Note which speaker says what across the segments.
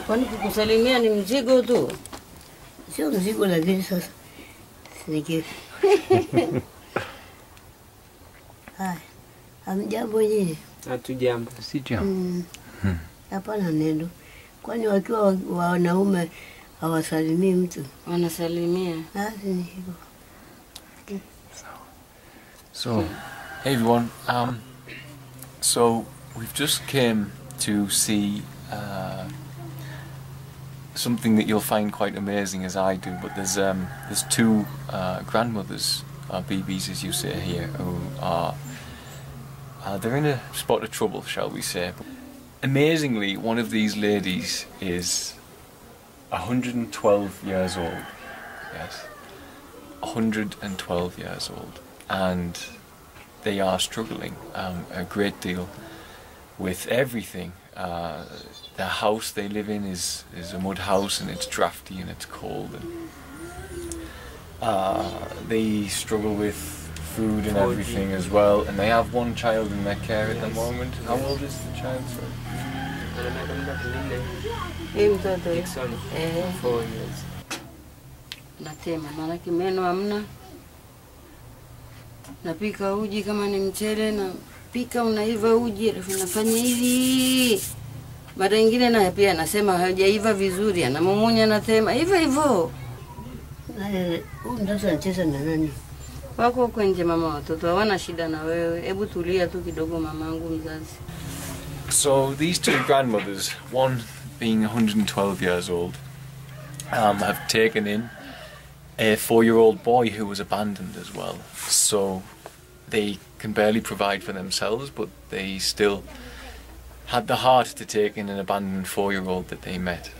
Speaker 1: Kwani kukusalimia ni mzigo tu?
Speaker 2: Sio mzigo lakini sasa sije. Hai. Hamjambo nyinyi?
Speaker 3: Hatujambo.
Speaker 4: Si jambo.
Speaker 2: Hapana neno. Kwani wakiwa wanaume hawasalimii mtu?
Speaker 1: Wanasalimia.
Speaker 2: Ni hivyo.
Speaker 4: So, hey everyone. So we've just came to see something that you'll find quite amazing, as I do. But there's two grandmothers, BBs as you say here, who are they're in a spot of trouble, shall we say. Amazingly, one of these ladies is 112 years old. Yes, 112 years old, and they are struggling a great deal with everything. The house they live in is a mud house, and it's drafty and it's cold, and they struggle with food and everything as well, and they have one child in their care at the moment. How old is the child?
Speaker 1: Sorry.
Speaker 3: 4 years.
Speaker 1: Natema maana meno hamna. Napika uji kama ni mchele na pika unaiva uji alafu nafanya hivi. Mara nyingine na pia anasema hajaiva vizuri, anamumunya na tema hivyo hivyo.
Speaker 2: Ndio anacheza na nani?
Speaker 1: Wako kwenye mama, watoto hawana shida na wewe. Hebu tulia tu kidogo mamangu mzazi.
Speaker 4: So these two grandmothers, one being 112 years old, have taken in a 4-year-old boy who was abandoned as well. So they can barely provide for themselves, but they still had the heart to take in an abandoned 4-year-old that they met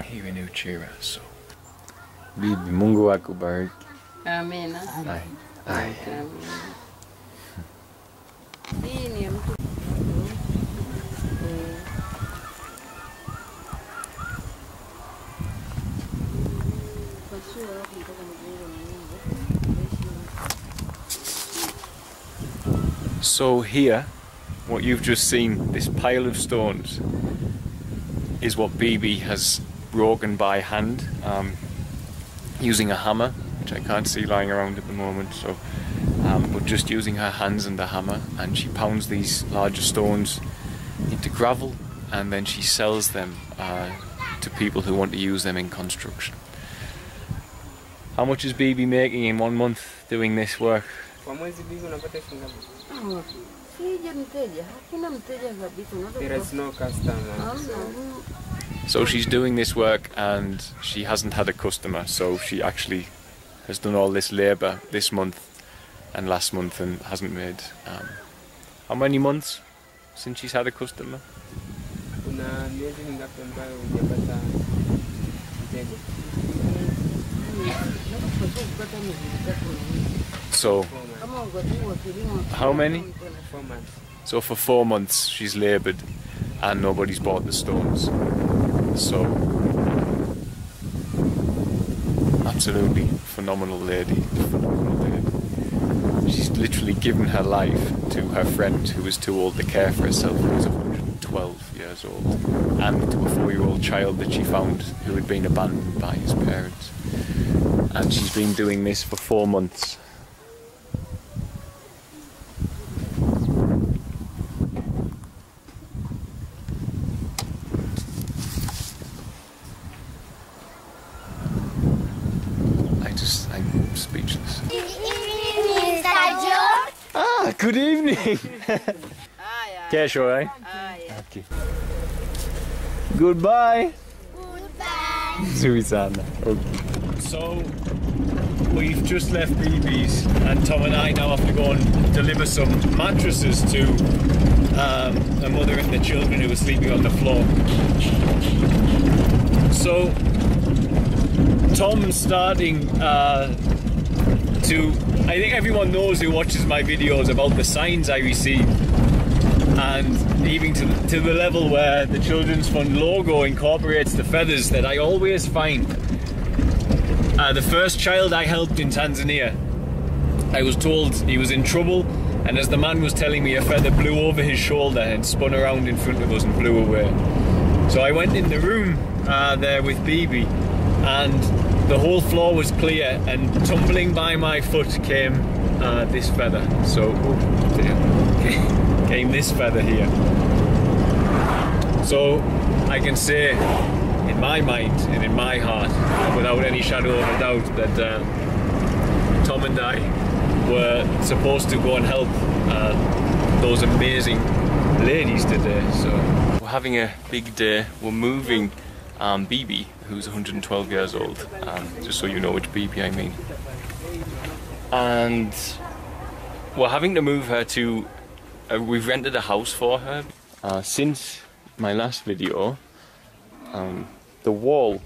Speaker 4: here in Uchira. So,
Speaker 3: Bibi, Mungu akubariki.
Speaker 1: Amina.
Speaker 4: Aye. So here, what you've just seen, this pile of stones, is what Bibi has broken by hand, using a hammer, which I can't see lying around at the moment, so but just using her hands and the hammer, and she pounds these larger stones into gravel, and then she sells them to people who want to use them in construction. How much is Bibi making in 1 month doing this work?
Speaker 3: There is no customer.
Speaker 4: So she's doing this work and she hasn't had a customer, so she actually has done all this labour this month and last month and hasn't made how many months since she's had a customer? So how many?
Speaker 3: 4 months.
Speaker 4: So for 4 months she's laboured and nobody's bought the stones. So absolutely phenomenal lady. She's literally given her life to her friend who was too old to care for herself, who was 112 years old, and to a 4-year-old child that she found who had been abandoned by his parents. And she's been doing this for 4 months. I'm speechless. Ah, good evening. Kesho, eh? Okay. Goodbye. Suisana. Okay. So we've just left Bibi's, and Tom and I now have to go and deliver some mattresses to a mother and the children who were sleeping on the floor. So Tom's starting I think everyone knows who watches my videos about the signs I receive, and even to the level where the Children's Fund logo incorporates the feathers that I always find. The first child I helped in Tanzania, I was told he was in trouble, and as the man was telling me, a feather blew over his shoulder and spun around in front of us and blew away. So I went in the room there with BB, and the whole floor was clear, and tumbling by my foot came this feather. So came this feather here. So I can say in my mind and in my heart, without any shadow of a doubt, that Tom and I were supposed to go and help those amazing ladies today. So we're having a big day. We're moving BB, who's 112 years old, just so you know which BB I mean. And we're having to move her to, we've rented a house for her. Since my last video, the wall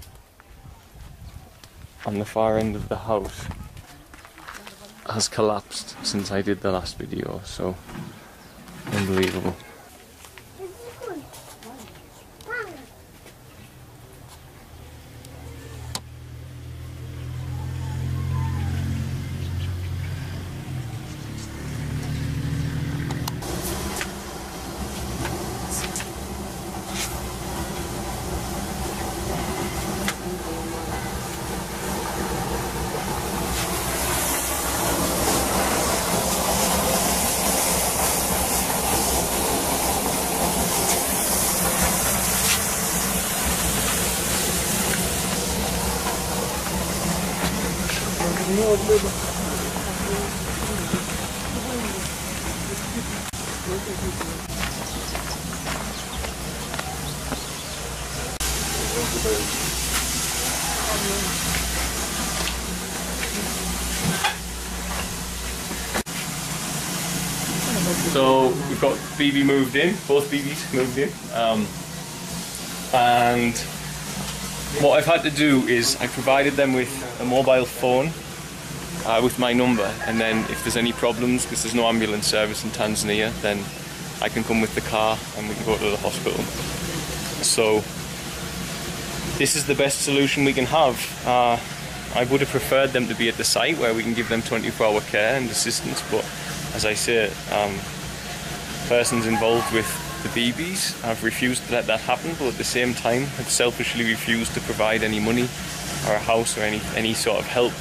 Speaker 4: on the far end of the house has collapsed since I did the last video, so unbelievable. So we've got BB moved in, both BBs moved in, and what I've had to do is I provided them with a mobile phone with my number, and then if there's any problems, because there's no ambulance service in Tanzania, then I can come with the car and we can go to the hospital. So this is the best solution we can have. I would have preferred them to be at the site where we can give them 24-hour care and assistance, but as I say, persons involved with the BBs have refused to let that happen, but at the same time have selfishly refused to provide any money or a house or any sort of help.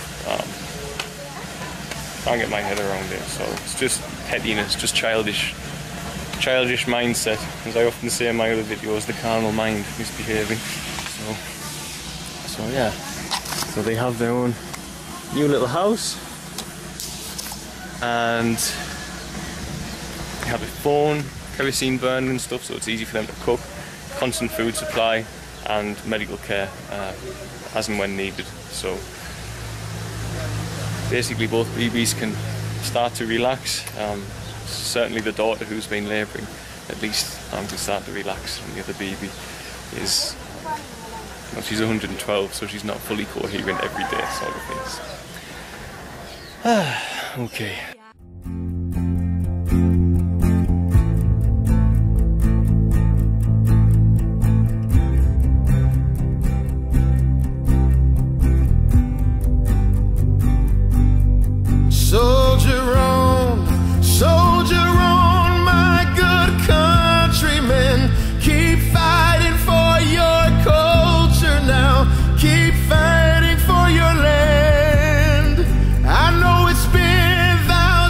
Speaker 4: Can't get my head around it, so it's just pettiness, just childish mindset. As I often say in my other videos, the carnal mind misbehaving. So yeah, so they have their own new little house, and they have a phone, kerosene burner and stuff, so it's easy for them to cook, constant food supply and medical care as and when needed. So basically both BBs can start to relax. Certainly the daughter, who's been labouring, at least can start to relax, and the other BB is, well, she's 112, so she's not fully coherent every day, sort of things. Okay.
Speaker 5: Soldier on, my good countrymen. Keep fighting for your culture now. Keep fighting for your land. I know it's been thousands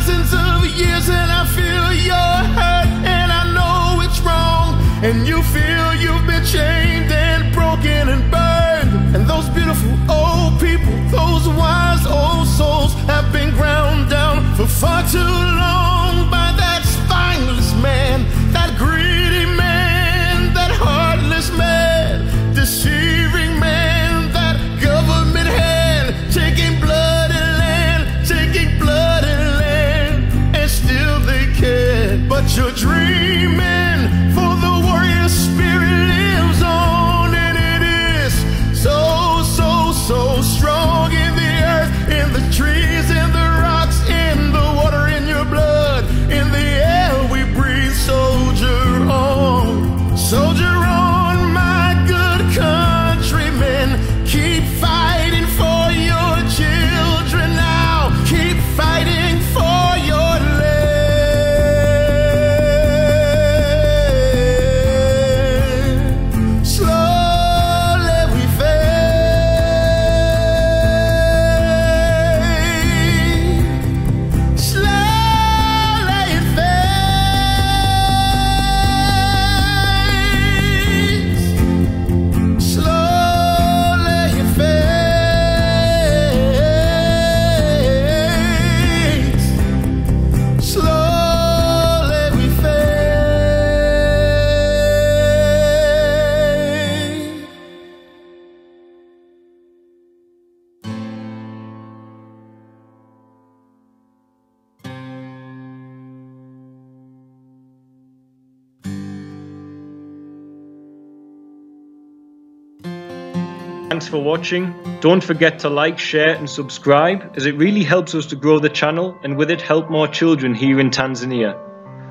Speaker 4: thanks for watching. Don't forget to like, share and subscribe, as it really helps us to grow the channel and with it help more children here in Tanzania.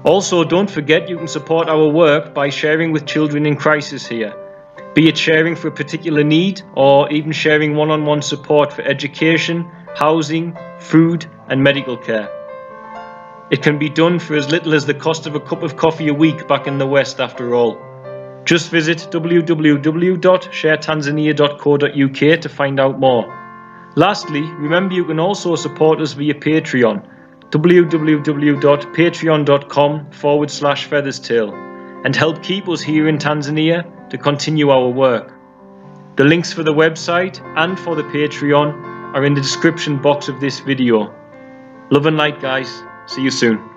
Speaker 4: Also, don't forget you can support our work by sharing with children in crisis here, be it sharing for a particular need or even sharing one-on-one support for education, housing, food and medical care. It can be done for as little as the cost of a cup of coffee a week back in the West after all. Just visit www.sharetanzania.co.uk to find out more. Lastly, remember you can also support us via Patreon, www.patreon.com/featherstail, and help keep us here in Tanzania to continue our work. The links for the website and for the Patreon are in the description box of this video. Love and light, guys. See you soon.